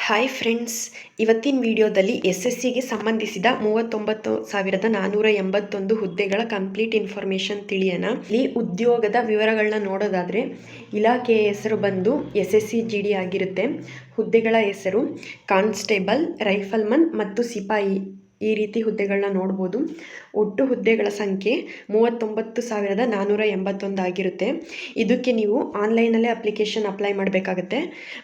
Hi friends, ಇವತ್ತಿನ ವಿಡಿಯೋದಲ್ಲಿ SSCಗೆ ಸಂಬಂಧಿಸಿದ 39,481 ಹುದ್ದೆಗಳ ಕಂಪ್ಲೀಟ್ ಇನ್ಫಾರ್ಮೇಷನ್ ತಿಳಿಯೋಣ. ಈ ಉದ್ಯೋಗದ ವಿವರಗಳನ್ನ ನೋಡೋದಾದರೆ ಇಲಾಖೆಯ ಹೆಸರು ಬಂದು SSC GD ಆಗಿರುತ್ತೆ. ಹುದ್ದೆಗಳ ಹೆಸರು ಕಾನ್ಸ್ಟೇಬಲ್, ರೈಫಲ್ಮನ್ ಮತ್ತು ಸಿಪಾಯಿ. ಈ ರೀತಿ ಹುದ್ದೆಗಳನ್ನ ನೋಡ್ಬೋದು. ಒಟ್ಟು ಹುದ್ದೆಗಳ ಸಂಖ್ಯೆ 39,481 ಆಗಿರುತ್ತೆ. ಇದಕ್ಕೆ ನೀವು ಆನ್ಲೈನಲ್ಲೇ ಅಪ್ಲಿಕೇಶನ್ ಅಪ್ಲೈ ಮಾಡಬೇಕಾಗತ್ತೆ.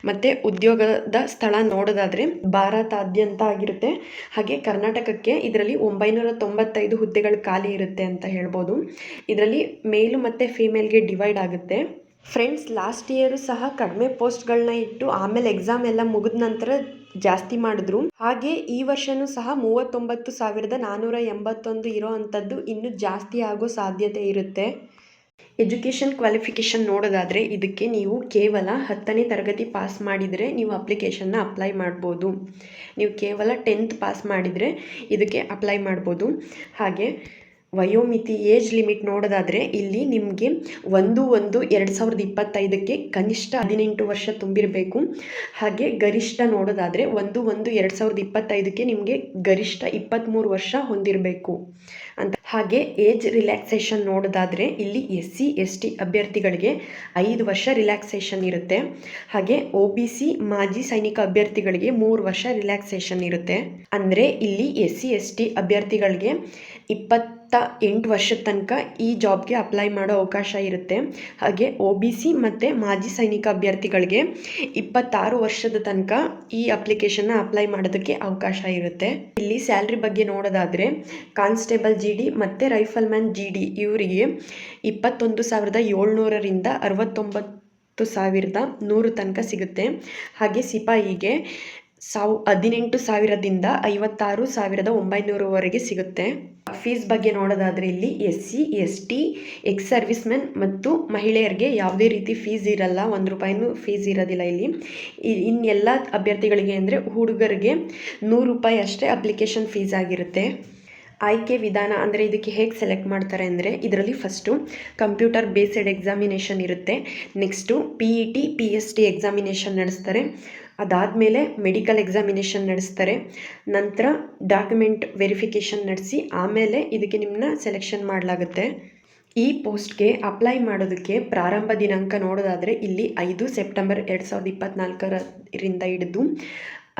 ಮತ್ತು ಉದ್ಯೋಗದ ಸ್ಥಳ ನೋಡೋದಾದರೆ ಭಾರತಾದ್ಯಂತ ಆಗಿರುತ್ತೆ. ಹಾಗೆ ಕರ್ನಾಟಕಕ್ಕೆ ಇದರಲ್ಲಿ 995 ಹುದ್ದೆಗಳು ಖಾಲಿ ಇರುತ್ತೆ ಅಂತ ಹೇಳ್ಬೋದು. ಇದರಲ್ಲಿ ಮೇಲು ಮತ್ತು ಫೀಮೇಲ್ಗೆ ಡಿವೈಡ್ ಆಗುತ್ತೆ. ಫ್ರೆಂಡ್ಸ್, ಲಾಸ್ಟ್ ಇಯರು ಸಹ ಕಡಿಮೆ ಪೋಸ್ಟ್ಗಳನ್ನ ಇಟ್ಟು ಆಮೇಲೆ ಎಕ್ಸಾಮ್ ಎಲ್ಲ ಮುಗಿದ ನಂತರ ಜಾಸ್ತಿ ಮಾಡಿದ್ರು. ಹಾಗೆ ಈ ವರ್ಷನೂ ಸಹ 39,481 ಇರೋ ಅಂಥದ್ದು ಇನ್ನೂ ಜಾಸ್ತಿ ಆಗೋ ಸಾಧ್ಯತೆ ಇರುತ್ತೆ. ಎಜುಕೇಷನ್ ಕ್ವಾಲಿಫಿಕೇಷನ್ ನೋಡೋದಾದರೆ ಇದಕ್ಕೆ ನೀವು ಕೇವಲ 10ನೇ ತರಗತಿ ಪಾಸ್ ಮಾಡಿದರೆ ನೀವು ಅಪ್ಲಿಕೇಶನ್ನ ಅಪ್ಲೈ ಮಾಡ್ಬೋದು. ನೀವು ಕೇವಲ 10th ಪಾಸ್ ಮಾಡಿದರೆ ಇದಕ್ಕೆ ಅಪ್ಲೈ ಮಾಡ್ಬೋದು. ಹಾಗೆ ವಯೋಮಿತಿ ಏಜ್ ಲಿಮಿಟ್ ನೋಡೋದಾದರೆ ಇಲ್ಲಿ ನಿಮಗೆ 1/1/2025ಕ್ಕೆ ಕನಿಷ್ಠ 18 ವರ್ಷ ತುಂಬಿರಬೇಕು. ಹಾಗೆ ಗರಿಷ್ಠ ನೋಡೋದಾದರೆ 1/1/2025ಕ್ಕೆ ನಿಮಗೆ ಗರಿಷ್ಠ 23 ವರ್ಷ ಹೊಂದಿರಬೇಕು ಅಂತ. ಹಾಗೆ ಏಜ್ ರಿಲ್ಯಾಕ್ಸೇಷನ್ ನೋಡೋದಾದರೆ ಇಲ್ಲಿ SC ST ಅಭ್ಯರ್ಥಿಗಳಿಗೆ 5 ವರ್ಷ ರಿಲ್ಯಾಕ್ಸೇಷನ್ ಇರುತ್ತೆ. ಹಾಗೆ OBC ಮಾಜಿ ಸೈನಿಕ ಅಭ್ಯರ್ಥಿಗಳಿಗೆ 3 ವರ್ಷ ರಿಲ್ಯಾಕ್ಸೇಷನ್ ಇರುತ್ತೆ. ಅಂದರೆ ಇಲ್ಲಿ SC ST ಅಭ್ಯರ್ಥಿಗಳಿಗೆ 28 ವರ್ಷದ ತನಕ ಈ ಜಾಬ್ಗೆ ಅಪ್ಲೈ ಮಾಡೋ ಅವಕಾಶ ಇರುತ್ತೆ. ಹಾಗೆ OBC ಮತ್ತು ಮಾಜಿ ಸೈನಿಕ ಅಭ್ಯರ್ಥಿಗಳಿಗೆ 26 ವರ್ಷದ ತನಕ ಈ ಅಪ್ಲಿಕೇಶನ್ನ ಅಪ್ಲೈ ಮಾಡೋದಕ್ಕೆ ಅವಕಾಶ ಇರುತ್ತೆ. ಇಲ್ಲಿ ಸ್ಯಾಲ್ರಿ ಬಗ್ಗೆ ನೋಡೋದಾದರೆ ಕಾನ್ಸ್ಟೇಬಲ್ GD ಮತ್ತು ರೈಫಲ್ಮ್ಯಾನ್ GD ಇವರಿಗೆ 21,700ರಿಂದ 69,100 ತನಕ ಸಿಗುತ್ತೆ. ಹಾಗೆ ಸಿಪಾಯಿಗೆ 18,000ದಿಂದ 56,900ವರೆಗೆ ಸಿಗುತ್ತೆ. ಫೀಸ್ ಬಗ್ಗೆ ನೋಡೋದಾದರೆ ಇಲ್ಲಿ SC ST ex service men ಮತ್ತು ಮಹಿಳೆಯರಿಗೆ ಯಾವುದೇ ರೀತಿ ಫೀಸ್ ಇರಲ್ಲ. 1 ರೂಪಾಯಿನೂ ಫೀಸ್ ಇರೋದಿಲ್ಲ ಇಲ್ಲಿ. ಇನ್ನೆಲ್ಲ ಅಭ್ಯರ್ಥಿಗಳಿಗೆ ಅಂದರೆ ಹುಡುಗರಿಗೆ 100 ರೂಪಾಯಿ ಅಷ್ಟೇ ಅಪ್ಲಿಕೇಶನ್ ಫೀಸ್ ಆಗಿರುತ್ತೆ. ಆಯ್ಕೆ ವಿಧಾನ ಅಂದರೆ ಇದಕ್ಕೆ ಹೇಗೆ ಸೆಲೆಕ್ಟ್ ಮಾಡ್ತಾರೆ ಅಂದರೆ ಇದರಲ್ಲಿ ಫಸ್ಟು ಕಂಪ್ಯೂಟರ್ ಬೇಸ್ಡ್ ಎಕ್ಸಾಮಿನೇಷನ್ ಇರುತ್ತೆ. ನೆಕ್ಸ್ಟು PET PST ಎಕ್ಸಾಮಿನೇಷನ್ ನಡೆಸ್ತಾರೆ. ಅದಾದಮೇಲೆ ಮೆಡಿಕಲ್ ಎಕ್ಸಾಮಿನೇಷನ್ ನಡೆಸ್ತಾರೆ. ನಂತರ ಡಾಕ್ಯುಮೆಂಟ್ ವೆರಿಫಿಕೇಷನ್ ನಡೆಸಿ ಆಮೇಲೆ ಇದಕ್ಕೆ ನಿಮ್ಮನ್ನ ಸೆಲೆಕ್ಷನ್ ಮಾಡಲಾಗುತ್ತೆ. ಈ ಪೋಸ್ಟ್ಗೆ ಅಪ್ಲೈ ಮಾಡೋದಕ್ಕೆ ಪ್ರಾರಂಭ ದಿನಾಂಕ ನೋಡೋದಾದರೆ ಇಲ್ಲಿ 5 ಸೆಪ್ಟೆಂಬರ್ 2024ರಿಂದ ಹಿಡಿದು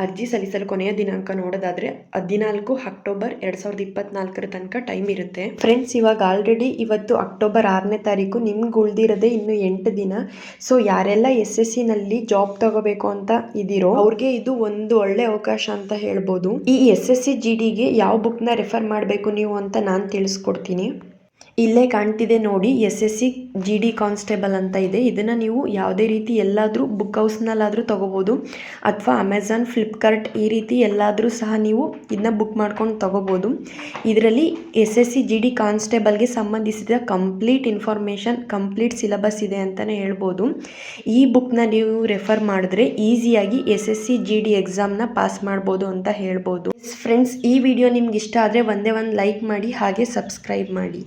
ಅರ್ಜಿ ಸಲ್ಲಿಸಲು ಕೊನೆಯ ದಿನಾಂಕ ನೋಡೋದಾದರೆ 14 ಅಕ್ಟೋಬರ್ 2024 ತನಕ ಟೈಮ್ ಇರುತ್ತೆ. ಫ್ರೆಂಡ್ಸ್, ಇವಾಗ ಆಲ್ರೆಡಿ ಇವತ್ತು ಅಕ್ಟೋಬರ್ 6ನೇ ತಾರೀಕು, ನಿಮ್ಗೆ ಉಳಿದಿರೋದೇ ಇನ್ನು 8 ದಿನ. ಸೊ ಯಾರೆಲ್ಲ SSCನಲ್ಲಿ ಜಾಬ್ ತಗೋಬೇಕು ಅಂತ ಇದ್ದೀರೋ ಅವ್ರಿಗೆ ಇದು ಒಂದು ಒಳ್ಳೆ ಅವಕಾಶ ಅಂತ ಹೇಳ್ಬೋದು. ಈ SSC GDಗೆ ಯಾವ ಬುಕ್ನ ರೆಫರ್ ಮಾಡಬೇಕು ನೀವು ಅಂತ ನಾನು ತಿಳಿಸ್ಕೊಡ್ತೀನಿ. ಇಲ್ಲೇ ಕಾಣ್ತಿದೆ ನೋಡಿ, SSC GD ಕಾನ್ಸ್ಟೇಬಲ್ ಅಂತ ಇದೆ. ಇದನ್ನು ನೀವು ಯಾವುದೇ ರೀತಿ ಎಲ್ಲಾದರೂ ಬುಕ್ ಹೌಸ್ನಲ್ಲಾದರೂ ತೊಗೋಬೋದು ಅಥವಾ ಅಮೆಝಾನ್, ಫ್ಲಿಪ್ಕಾರ್ಟ್ ಈ ರೀತಿ ಎಲ್ಲಾದರೂ ಸಹ ನೀವು ಇದನ್ನ ಬುಕ್ ಮಾಡ್ಕೊಂಡು ತೊಗೋಬೋದು. ಇದರಲ್ಲಿ SSC GD ಕಾನ್ಸ್ಟೇಬಲ್ಗೆ ಸಂಬಂಧಿಸಿದ ಕಂಪ್ಲೀಟ್ ಇನ್ಫಾರ್ಮೇಷನ್, ಕಂಪ್ಲೀಟ್ ಸಿಲೆಬಸ್ ಇದೆ ಅಂತಲೇ ಹೇಳ್ಬೋದು. ಈ ಬುಕ್ನ ನೀವು ರೆಫರ್ ಮಾಡಿದ್ರೆ ಈಸಿಯಾಗಿ SSC GD ಎಕ್ಸಾಮ್ನ ಪಾಸ್ ಮಾಡ್ಬೋದು ಅಂತ ಹೇಳ್ಬೋದು. ಫ್ರೆಂಡ್ಸ್, ಈ ವಿಡಿಯೋ ನಿಮ್ಗೆ ಇಷ್ಟ ಆದರೆ ಒಂದೇ ಒಂದು ಲೈಕ್ ಮಾಡಿ, ಹಾಗೆ ಸಬ್ಸ್ಕ್ರೈಬ್ ಮಾಡಿ.